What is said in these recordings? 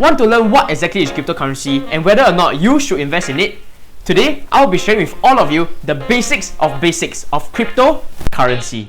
Want to learn what exactly is cryptocurrency and whether or not you should invest in it? Today, I'll be sharing with all of you the basics of cryptocurrency.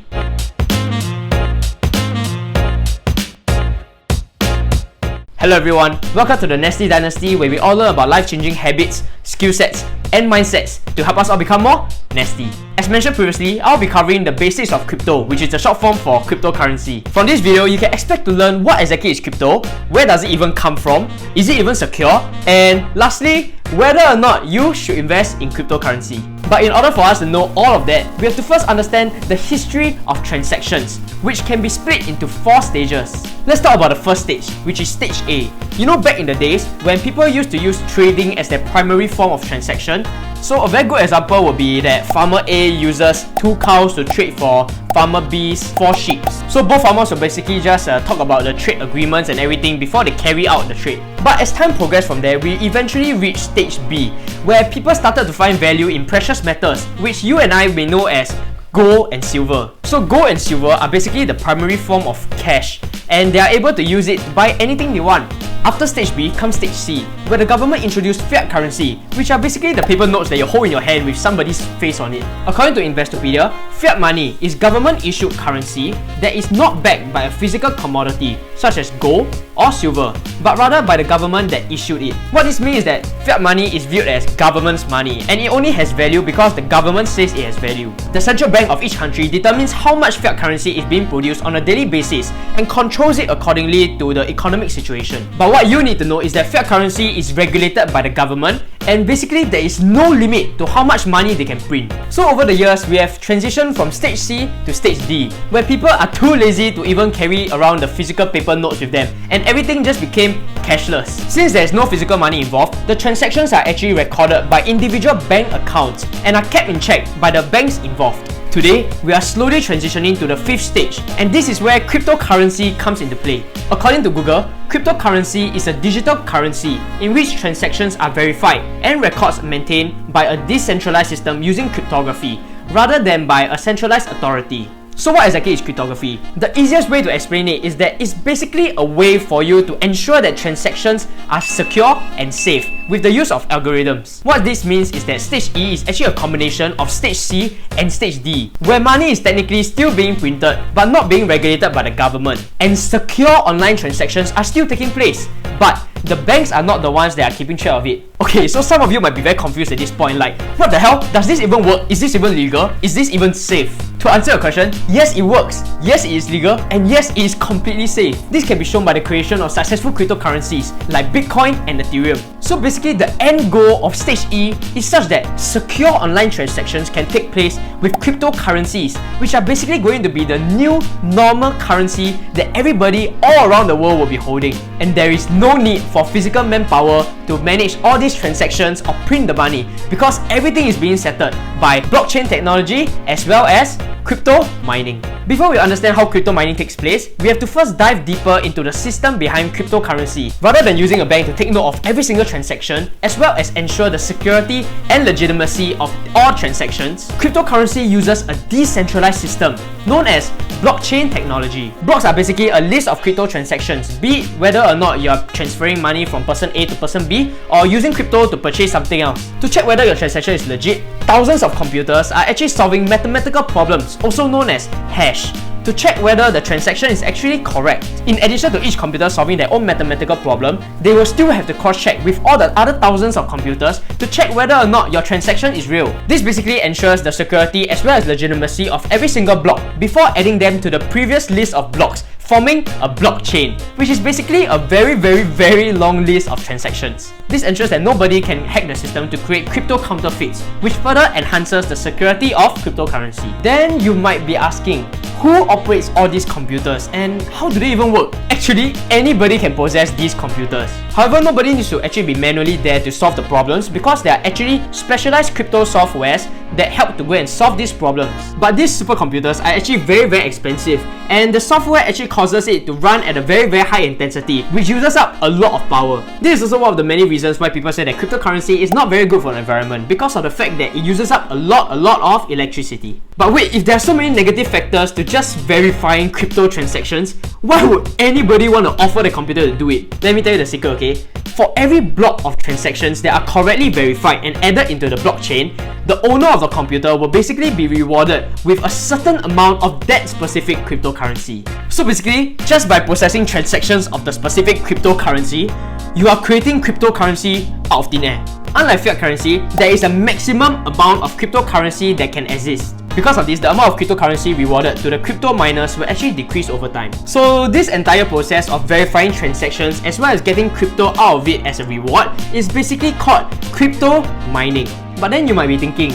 Hello everyone, welcome to the NASTI Dynasti, where we all learn about life-changing habits, skill sets, and mindsets to help us all become more nasty. As mentioned previously, I'll be covering the basics of crypto, which is the short form for cryptocurrency. From this video, you can expect to learn what exactly is crypto, where does it even come from, is it even secure, and lastly, whether or not you should invest in cryptocurrency. But in order for us to know all of that, we have to first understand the history of transactions, which can be split into 4 stages. Let's talk about the first stage, which is stage A. You know, back in the days, when people used to use trading as their primary form of transaction, so a very good example would be that farmer A uses 2 cows to trade for farmer B's 4 sheep. So both farmers will basically just talk about the trade agreements and everything before they carry out the trade. But as time progressed from there, we eventually reached stage B, where people started to find value in precious metals, which you and I may know as gold and silver. So gold and silver are basically the primary form of cash, and they are able to use it to buy anything they want. After stage B comes stage C, where the government introduced fiat currency, which are basically the paper notes that you hold in your hand with somebody's face on it. According to Investopedia, fiat money is government-issued currency that is not backed by a physical commodity such as gold or silver, but rather by the government that issued it. What this means is that fiat money is viewed as government's money, and it only has value because the government says it has value. The central bank of each country determines how much fiat currency is being produced on a daily basis and controls it accordingly to the economic situation. But what you need to know is that fiat currency is regulated by the government, and basically there is no limit to how much money they can print. So over the years, we have transitioned from stage C to stage D, where people are too lazy to even carry around the physical paper notes with them, and everything just became cashless. Since there is no physical money involved, the transactions are actually recorded by individual bank accounts and are kept in check by the banks involved. Today, we are slowly transitioning to the 5th stage, and this is where cryptocurrency comes into play. According to Google, cryptocurrency is a digital currency in which transactions are verified and records maintained by a decentralized system using cryptography, rather than by a centralized authority. So what exactly is cryptography? The easiest way to explain it is that it's basically a way for you to ensure that transactions are secure and safe with the use of algorithms. What this means is that stage E is actually a combination of stage C and stage D, where money is technically still being printed but not being regulated by the government, and secure online transactions are still taking place, but the banks are not the ones that are keeping track of it. Okay, so some of you might be very confused at this point, like, what the hell? Does this even work? Is this even legal? Is this even safe? To answer your question, yes, it works, yes, it is legal, and yes, it is completely safe. This can be shown by the creation of successful cryptocurrencies like Bitcoin and Ethereum. So basically, the end goal of stage E is such that secure online transactions can take place with cryptocurrencies, which are basically going to be the new normal currency that everybody all around the world will be holding. And there is no need for physical manpower to manage all these transactions or print the money, because everything is being settled by blockchain technology as well as crypto mining. Before we understand how crypto mining takes place, we have to first dive deeper into the system behind cryptocurrency. Rather than using a bank to take note of every single transaction, as well as ensure the security and legitimacy of all transactions, cryptocurrency uses a decentralized system known as blockchain technology. Blocks are basically a list of crypto transactions, be it whether or not you are transferring money from person A to person B or using crypto to purchase something else. To check whether your transaction is legit, thousands of computers are actually solving mathematical problems, also known as hash, to check whether the transaction is actually correct. In addition to each computer solving their own mathematical problem, they will still have to cross-check with all the other thousands of computers to check whether or not your transaction is real. This basically ensures the security as well as legitimacy of every single block before adding them to the previous list of blocks, forming a blockchain, which is basically a very long list of transactions. This ensures that nobody can hack the system to create crypto counterfeits, which further enhances the security of cryptocurrency. Then you might be asking, who operates all these computers and how do they even work? Actually, anybody can possess these computers. However, nobody needs to actually be manually there to solve the problems, because there are actually specialized crypto softwares that help to go and solve these problems. But these supercomputers are actually very expensive, and the software actually causes it to run at a very high intensity, which uses up a lot of power. This is also one of the many reasons why people say that cryptocurrency is not very good for the environment, because of the fact that it uses up a lot of electricity. But wait, if there are so many negative factors to just verifying crypto transactions, why would anybody want to offer the computer to do it? Let me tell you the secret, okay? For every block of transactions that are correctly verified and added into the blockchain, the owner of the computer will basically be rewarded with a certain amount of that specific cryptocurrency. So basically, just by processing transactions of the specific cryptocurrency, you are creating cryptocurrency out of thin air. Unlike fiat currency, there is a maximum amount of cryptocurrency that can exist. Because of this, the amount of cryptocurrency rewarded to the crypto miners will actually decrease over time. So this entire process of verifying transactions as well as getting crypto out of it as a reward is basically called crypto mining. But then you might be thinking,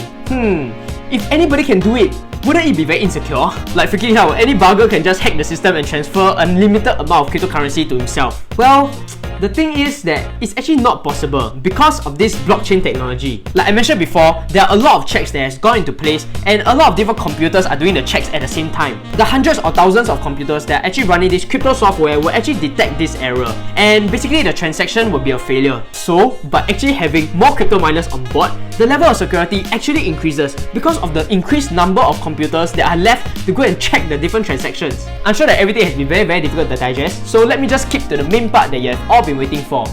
if anybody can do it, wouldn't it be very insecure? Like freaking hell, any bugger can just hack the system and transfer a limited amount of cryptocurrency to himself. Well, the thing is that it's actually not possible because of this blockchain technology. Like I mentioned before, there are a lot of checks that has gone into place and a lot of different computers are doing the checks at the same time. The hundreds or thousands of computers that are actually running this crypto software will actually detect this error, and basically the transaction will be a failure. So, by actually having more crypto miners on board, the level of security actually increases because of the increased number of computers that are left to go and check the different transactions. I'm sure that everything has been very difficult to digest, so let me just skip to the main part that you have all been waiting for.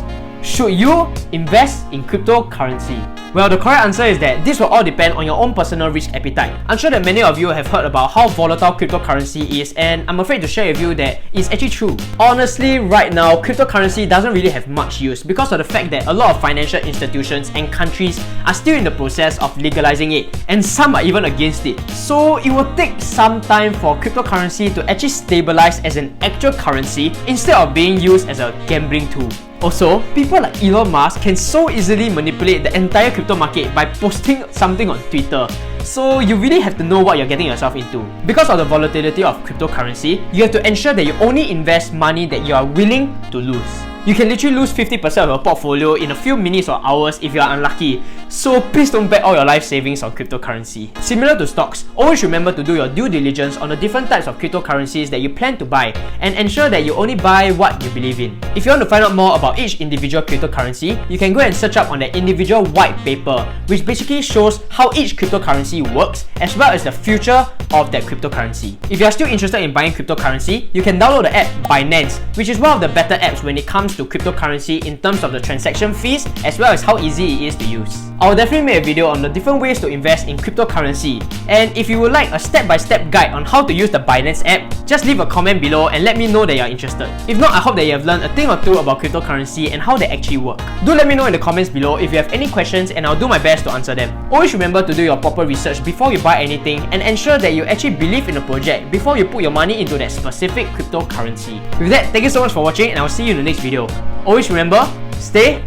Should you invest in cryptocurrency? Well, the correct answer is that this will all depend on your own personal risk appetite. I'm sure that many of you have heard about how volatile cryptocurrency is, and I'm afraid to share with you that it's actually true. Honestly, right now, cryptocurrency doesn't really have much use because of the fact that a lot of financial institutions and countries are still in the process of legalizing it, and some are even against it. So it will take some time for cryptocurrency to actually stabilize as an actual currency instead of being used as a gambling tool. Also, people like Elon Musk can so easily manipulate the entire crypto market by posting something on Twitter. So you really have to know what you're getting yourself into. Because of the volatility of cryptocurrency, you have to ensure that you only invest money that you are willing to lose. You can literally lose 50% of your portfolio in a few minutes or hours if you are unlucky. So please don't bet all your life savings on cryptocurrency. Similar to stocks, always remember to do your due diligence on the different types of cryptocurrencies that you plan to buy and ensure that you only buy what you believe in. If you want to find out more about each individual cryptocurrency, you can go and search up on the individual white paper, which basically shows how each cryptocurrency works as well as the future of that cryptocurrency. If you are still interested in buying cryptocurrency, you can download the app Binance, which is one of the better apps when it comes to cryptocurrency in terms of the transaction fees as well as how easy it is to use. I will definitely make a video on the different ways to invest in cryptocurrency, and if you would like a step-by-step guide on how to use the Binance app, just leave a comment below and let me know that you are interested. If not, I hope that you have learned a thing or two about cryptocurrency and how they actually work. Do let me know in the comments below if you have any questions and I'll do my best to answer them. Always remember to do your proper research before you buy anything and ensure that you actually believe in the project before you put your money into that specific cryptocurrency. With that, thank you so much for watching and I'll see you in the next video. Always remember, stay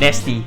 nasty.